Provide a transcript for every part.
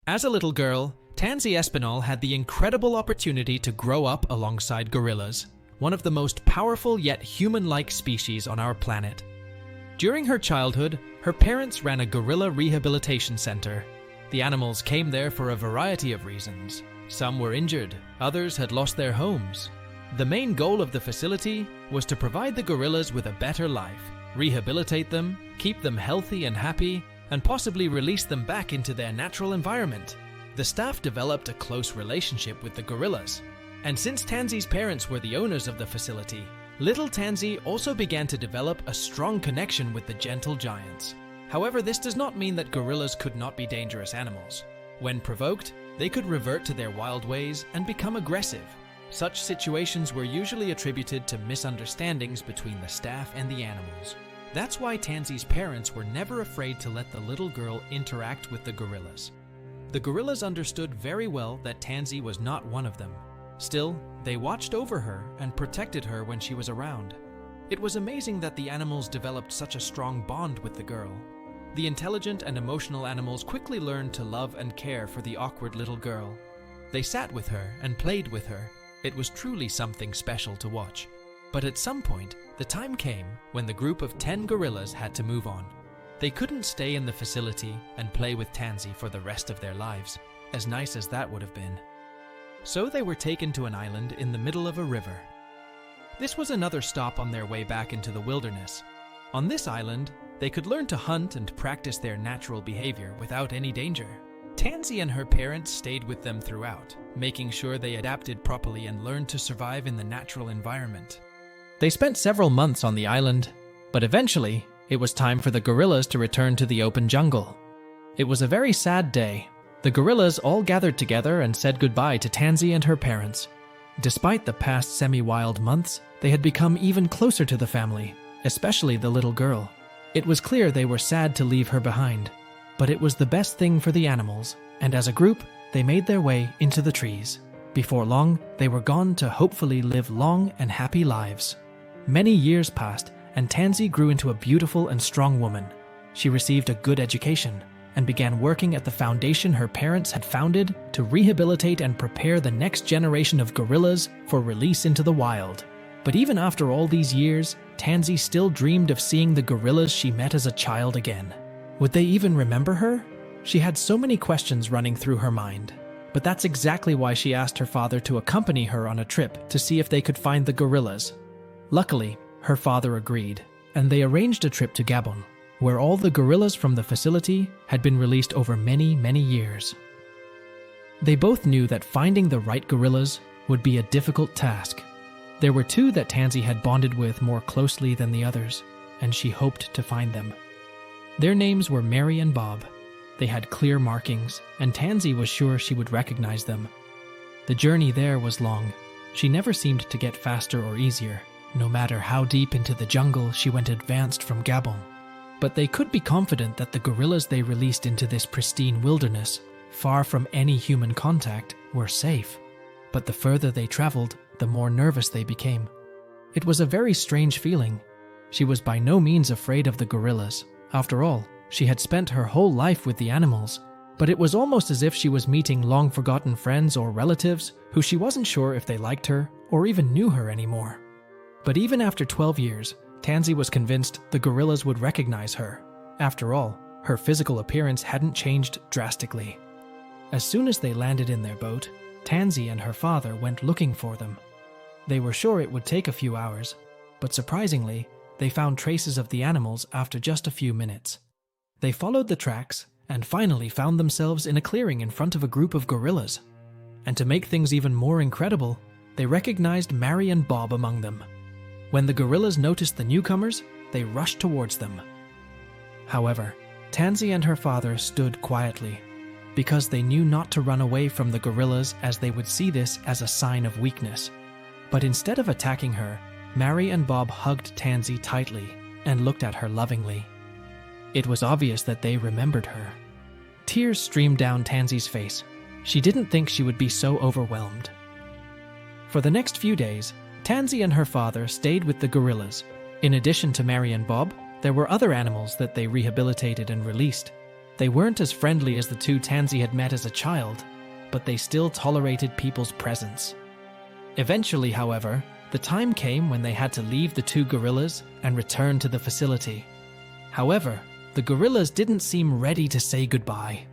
As a little girl, Tansy Espinal had the incredible opportunity to grow up alongside gorillas, one of the most powerful yet human-like species on our planet. During her childhood, her parents ran a gorilla rehabilitation center. The animals came there for a variety of reasons. Some were injured, others had lost their homes. The main goal of the facility was to provide the gorillas with a better life, rehabilitate them, keep them healthy and happy, and possibly release them back into their natural environment. The staff developed a close relationship with the gorillas. And since Tansy's parents were the owners of the facility, little Tansy also began to develop a strong connection with the gentle giants. However, this does not mean that gorillas could not be dangerous animals. When provoked, they could revert to their wild ways and become aggressive. Such situations were usually attributed to misunderstandings between the staff and the animals. That's why Tansy's parents were never afraid to let the little girl interact with the gorillas. The gorillas understood very well that Tansy was not one of them. Still, they watched over her and protected her when she was around. It was amazing that the animals developed such a strong bond with the girl. The intelligent and emotional animals quickly learned to love and care for the awkward little girl. They sat with her and played with her. It was truly something special to watch. But at some point, the time came when the group of 10 gorillas had to move on. They couldn't stay in the facility and play with Tansy for the rest of their lives, as nice as that would have been. So they were taken to an island in the middle of a river. This was another stop on their way back into the wilderness. On this island, they could learn to hunt and practice their natural behavior without any danger. Tansy and her parents stayed with them throughout, making sure they adapted properly and learned to survive in the natural environment. They spent several months on the island, but eventually, it was time for the gorillas to return to the open jungle. It was a very sad day. The gorillas all gathered together and said goodbye to Tansy and her parents. Despite the past semi-wild months, they had become even closer to the family, especially the little girl. It was clear they were sad to leave her behind, but it was the best thing for the animals, and as a group, they made their way into the trees. Before long, they were gone to hopefully live long and happy lives. Many years passed, and Tansy grew into a beautiful and strong woman. She received a good education and began working at the foundation her parents had founded to rehabilitate and prepare the next generation of gorillas for release into the wild. But even after all these years, Tansy still dreamed of seeing the gorillas she met as a child again. Would they even remember her? She had so many questions running through her mind. But that's exactly why she asked her father to accompany her on a trip to see if they could find the gorillas. Luckily, her father agreed, and they arranged a trip to Gabon, where all the gorillas from the facility had been released over many, many years. They both knew that finding the right gorillas would be a difficult task. There were two that Tansy had bonded with more closely than the others, and she hoped to find them. Their names were Mary and Bob. They had clear markings, and Tansy was sure she would recognize them. The journey there was long. She never seemed to get faster or easier, no matter how deep into the jungle she went advanced from Gabon. But they could be confident that the gorillas they released into this pristine wilderness, far from any human contact, were safe. But the further they traveled, the more nervous they became. It was a very strange feeling. She was by no means afraid of the gorillas. After all, she had spent her whole life with the animals, but it was almost as if she was meeting long-forgotten friends or relatives who she wasn't sure if they liked her or even knew her anymore. But even after 12 years, Tansy was convinced the gorillas would recognize her. After all, her physical appearance hadn't changed drastically. As soon as they landed in their boat, Tansy and her father went looking for them. They were sure it would take a few hours, but surprisingly, they found traces of the animals after just a few minutes. They followed the tracks and finally found themselves in a clearing in front of a group of gorillas. And to make things even more incredible, they recognized Mary and Bob among them. When the gorillas noticed the newcomers, they rushed towards them. However, Tansy and her father stood quietly, because they knew not to run away from the gorillas as they would see this as a sign of weakness. But instead of attacking her, Mary and Bob hugged Tansy tightly and looked at her lovingly. It was obvious that they remembered her. Tears streamed down Tansy's face. She didn't think she would be so overwhelmed. For the next few days, Tansy and her father stayed with the gorillas. In addition to Mary and Bob, there were other animals that they rehabilitated and released. They weren't as friendly as the two Tansy had met as a child, but they still tolerated people's presence. Eventually, however, the time came when they had to leave the two gorillas and return to the facility. However, the gorillas didn't seem ready to say goodbye.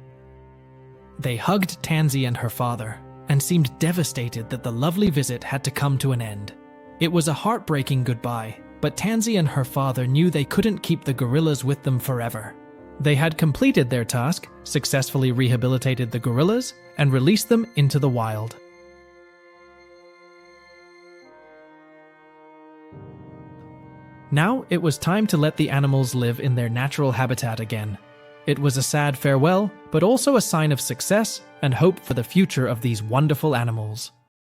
They hugged Tansy and her father and seemed devastated that the lovely visit had to come to an end. It was a heartbreaking goodbye, but Tansy and her father knew they couldn't keep the gorillas with them forever. They had completed their task, successfully rehabilitated the gorillas, and released them into the wild. Now it was time to let the animals live in their natural habitat again. It was a sad farewell, but also a sign of success and hope for the future of these wonderful animals.